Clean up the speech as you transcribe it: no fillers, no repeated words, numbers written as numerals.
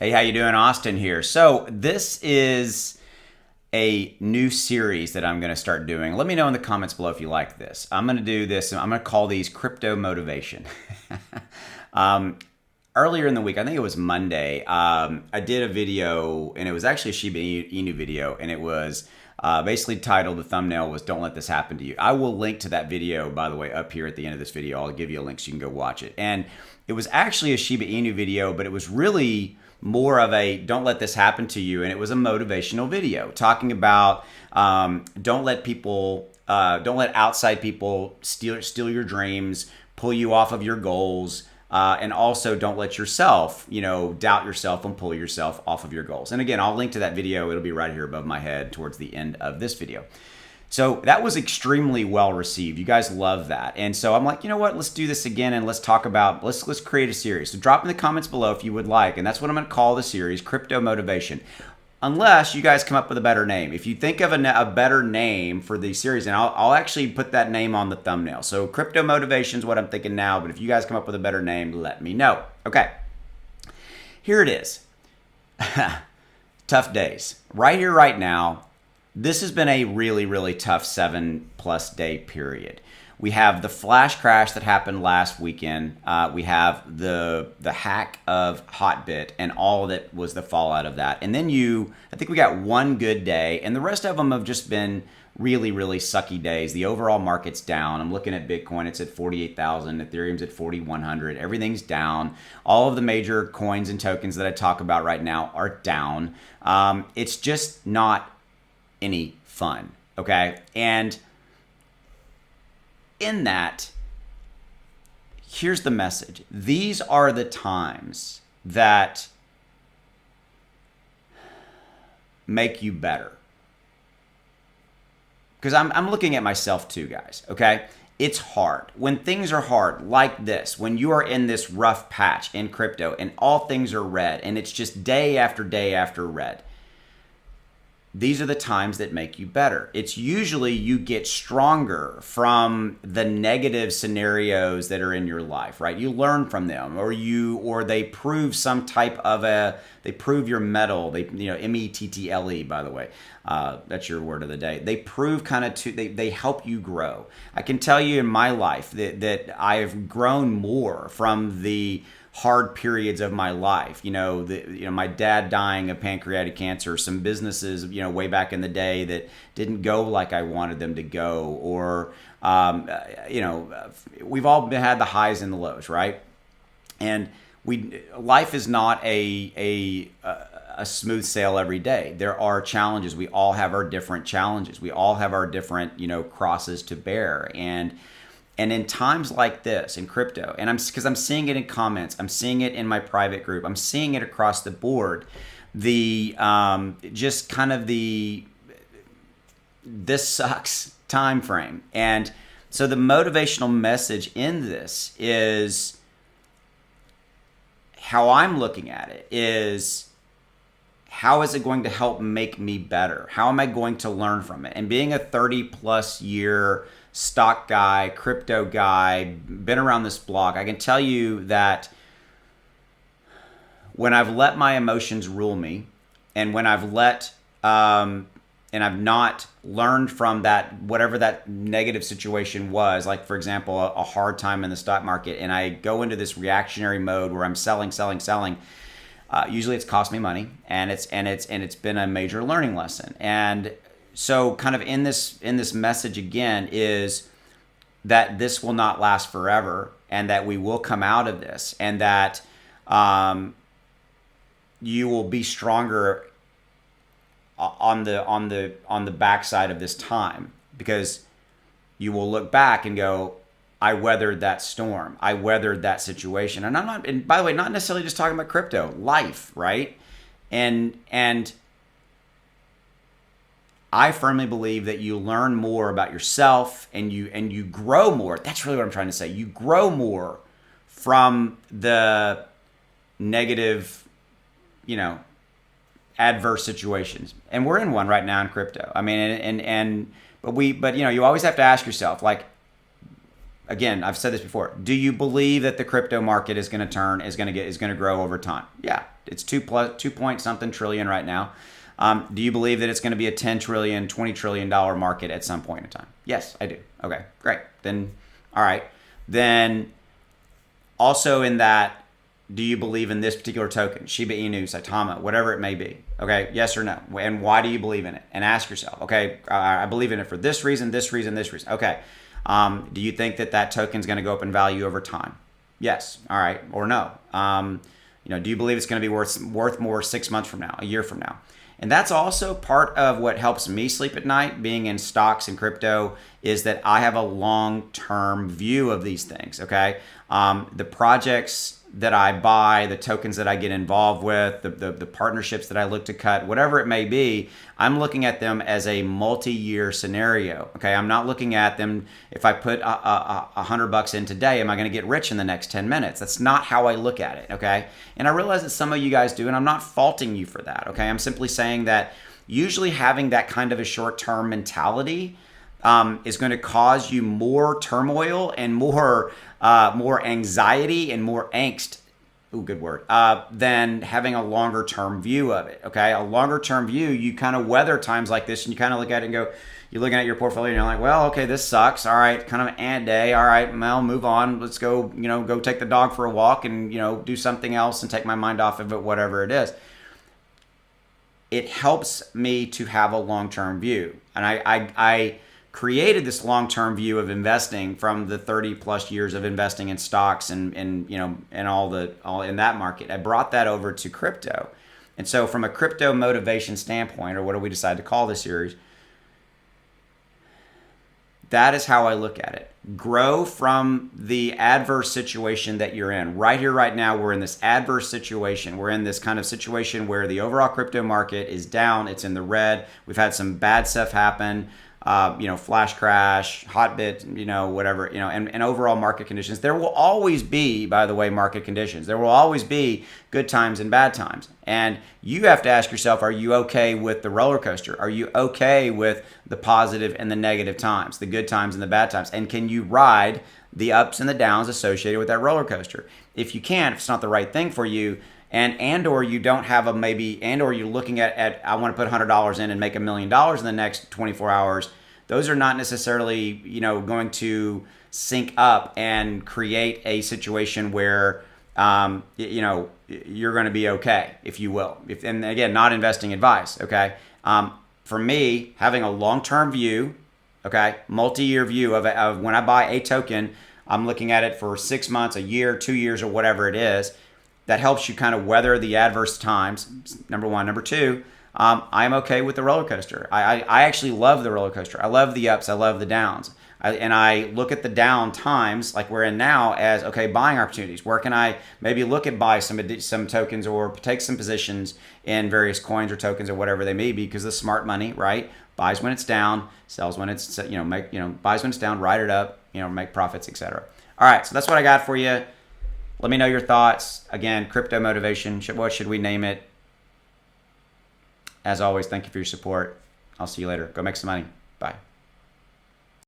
Hey, how you doing? Austin here. So this is a new series that I'm going to start doing. Let me know in the comments below if you like this. I'm going to do this. I'm going to call these crypto motivation. um, Earlier in the week, I think it was Monday, I did a video, and it was actually a Shiba Inu video, and it was basically titled, the thumbnail was "Don't Let This Happen to You." I will link to that video, by the way, up here at the end of this video. I'll give you a link so you can go watch it. And it was actually a Shiba Inu video, but it was really more of a "don't let this happen to you," and it was a motivational video talking about don't let outside people steal your dreams, pull you off of your goals, and also don't let yourself, doubt yourself and pull yourself off of your goals. And again, I'll link to that video. It'll be right here above my head towards the end of this video. So that was extremely well received. You guys love that. And so I'm like, you know what? Let's do this again and let's talk about, let's create a series. So drop in the comments below if you would like. And that's what I'm going to call the series, Crypto Motivation. Unless you guys come up with a better name. If you think of a better name for the series, and I'll actually put that name on the thumbnail. So Crypto Motivation is what I'm thinking now. But if you guys come up with a better name, let me know. Okay. Here it is. Tough days. Right here, right now. This has been a really, really tough 7+ day period. We have the flash crash that happened last weekend. We have the hack of Hotbit and all that was the fallout of that. And then I think we got one good day, and the rest of them have just been really, really sucky days. The overall market's down. I'm looking at Bitcoin. It's at 48,000. Ethereum's at 4,100. Everything's down. All of the major coins and tokens that I talk about right now are down. It's just not any fun, okay? And in that, here's the message. These are the times that make you better. Because I'm looking at myself too, guys, okay? It's hard. When things are hard like this, when you are in this rough patch in crypto and all things are red and it's just day after day after red, these are the times that make you better. It's usually you get stronger from the negative scenarios that are in your life, right? You learn from them, or they prove some type of they prove your mettle. METTLE, by the way, that's your word of the day. They prove they help you grow. I can tell you in my life that I've grown more from the hard periods of my life. My dad dying of pancreatic cancer, some businesses, way back in the day that didn't go like I wanted them to go, or, we've all had the highs and the lows, right? And life is not a smooth sail every day. There are challenges. We all have our different challenges. We all have our different, crosses to bear. And in times like this in crypto, and because I'm seeing it in comments, I'm seeing it in my private group, I'm seeing it across the board, this sucks time frame. And so the motivational message in this is, how I'm looking at it is, how is it going to help make me better? How am I going to learn from it? And being a 30+ year stock guy, crypto guy, been around this block, I can tell you that when I've let my emotions rule me, and when I've and I've not learned from that, whatever that negative situation was, like for example, a hard time in the stock market, and I go into this reactionary mode where I'm selling, usually it's cost me money, and it's been a major learning lesson. And so kind of in this message again is that this will not last forever, and that we will come out of this, and that you will be stronger on the backside of this time, because you will look back and go, I weathered that storm. I weathered that situation. And by the way, not necessarily just talking about crypto, life, right? And I firmly believe that you learn more about yourself, and you grow more. That's really what I'm trying to say. You grow more from the negative, adverse situations. And we're in one right now in crypto. I mean, but you always have to ask yourself, like, again, I've said this before. Do you believe that the crypto market is going to turn, is going to grow over time? Yeah, It's 2 point something trillion right now. Do you believe that it's going to be a 10 trillion, $20 trillion market at some point in time? Yes, I do. Okay, great. Then, all right. Then also in that, do you believe in this particular token, Shiba Inu, Saitama, whatever it may be? Okay, yes or no? And why do you believe in it? And ask yourself, okay, I believe in it for this reason, this reason, this reason. Okay, do you think that that token is going to go up in value over time? Yes, all right, or no? Do you believe it's going to be worth more 6 months from now, a year from now? And that's also part of what helps me sleep at night, being in stocks and crypto, is that I have a long-term view of these things, okay? The projects that I buy, the tokens that I get involved with, the partnerships that I look to cut, whatever it may be, I'm looking at them as a multi-year scenario, okay? I'm not looking at them, if I put $100 in today, am I going to get rich in the next 10 minutes? That's not how I look at it, okay? And I realize that some of you guys do, and I'm not faulting you for that, okay? I'm simply saying that usually having that kind of a short-term mentality is going to cause you more turmoil and more anxiety and more angst. Ooh, good word. Than having a longer term view of it. Okay, a longer term view, you kind of weather times like this, and you kind of look at it and go, you're looking at your portfolio, and you're like, well, okay, this sucks. All right, kind of an ant day. All right, well, move on. Let's go. Go take the dog for a walk, and do something else and take my mind off of it, whatever it is. It helps me to have a long term view, and I created this long-term view of investing from the 30 plus years of investing in stocks and all in that market. I brought that over to crypto. And so from a crypto motivation standpoint, or what do we decide to call this series, that is how I look at it. Grow from the adverse situation that you're in. Right here, right now, we're in this adverse situation. We're in this kind of situation where the overall crypto market is down. It's in the red. We've had some bad stuff happen. Flash crash, hotbit, whatever, and overall market conditions. There will always be, by the way, market conditions. There will always be good times and bad times. And you have to ask yourself, are you okay with the roller coaster? Are you okay with the positive and the negative times, the good times and the bad times? And can you ride the ups and the downs associated with that roller coaster? If you can't, if it's not the right thing for you, and or you don't have or you're looking at I want to put $100 in and make $1 million in the next 24 hours, those are not necessarily, going to sync up and create a situation where, you're going to be okay, if you will. And again, not investing advice, okay? For me, having a long-term view, okay, multi-year view of when I buy a token, I'm looking at it for 6 months, a year, 2 years, or whatever it is. That helps you kind of weather the adverse times, number one. Number two, I'm okay with the roller coaster. I actually love the roller coaster. I love the ups. I love the downs. And I look at the down times like we're in now as, okay, buying opportunities. Where can I maybe look at buy some tokens or take some positions in various coins or tokens or whatever they may be, because the smart money, right, buys when it's down, sells when it's, buys when it's down, ride it up, make profits, etc. All right, so that's what I got for you. Let me know your thoughts. Again, crypto motivation. What should we name it? As always, thank you for your support. I'll see you later. Go make some money. Bye.